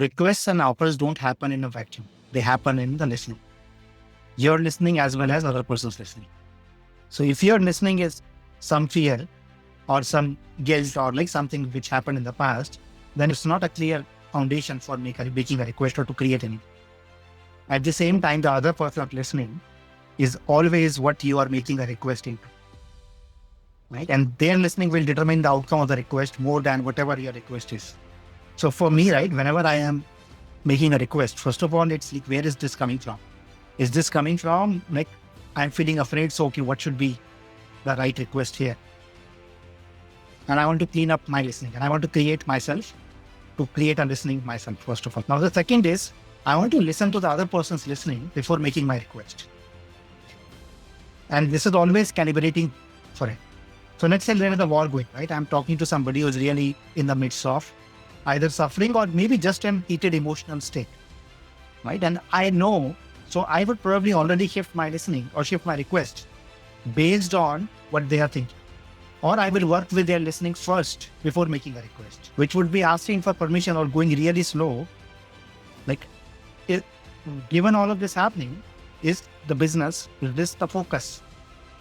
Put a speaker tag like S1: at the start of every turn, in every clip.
S1: Requests and offers don't happen in a vacuum. They happen in the listening. You're listening as well as other person's listening. So if your listening is some fear or some guilt or like something which happened in the past, then it's not a clear foundation for making a request or to create anything. At the same time, the other person listening is always what you are making a request into. Right? And their listening will determine the outcome of the request more than whatever your request is. So for me, right, whenever I am making a request, first of all, it's like, where is this coming from? Is this coming from like, I'm feeling afraid. So, okay, what should be the right request here? And I want to clean up my listening and I want to create a listening myself, first of all. Now, the second is I want to listen to the other person's listening before making my request. And this is always calibrating for it. So let's say there is a war going, right? I'm talking to somebody who's really in the midst of either suffering or maybe just an heated emotional state, right? And I know, so I would probably already shift my listening or shift my request based on what they are thinking. Or I will work with their listening first before making a request, which would be asking for permission or going really slow. Like, given all of this happening, is the business, is this the focus?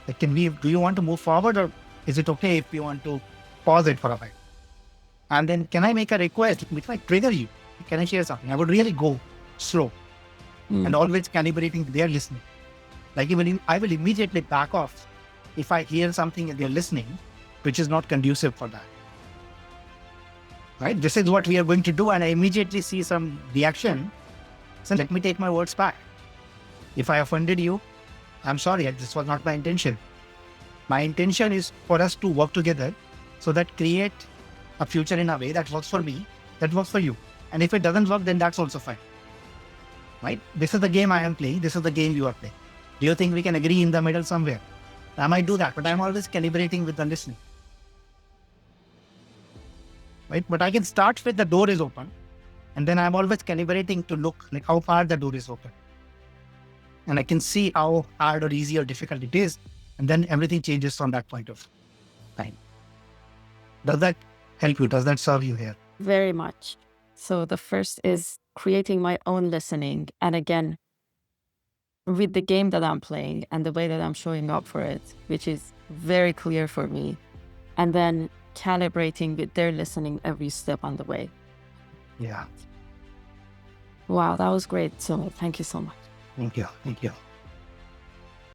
S1: Like, do you want to move forward or is it okay if you want to pause it for a while? And then can I make a request which might trigger you? Can I share something? I would really go slow and always calibrating their listening. Like I will immediately back off if I hear something and they're listening, which is not conducive for that. Right? This is what we are going to do. And I immediately see some reaction. So let me take my words back. If I offended you, I'm sorry. This was not my intention. My intention is for us to work together so that create a future in a way that works for me, that works for you. And if it doesn't work, then that's also fine. Right? This is the game I am playing. This is the game you are playing. Do you think we can agree in the middle somewhere? I might do that, but I'm always calibrating with the listening. Right? But I can start with the door is open. And then I'm always calibrating to look like how far the door is open. And I can see how hard or easy or difficult it is. And then everything changes from that point of time. Does that help you? Does that serve you here?
S2: Very much. So the first is creating my own listening. And again, with the game that I'm playing and the way that I'm showing up for it, which is very clear for me. And then calibrating with their listening every step on the way.
S1: Yeah.
S2: Wow, that was great, Sumit. Thank you so much.
S1: Thank you.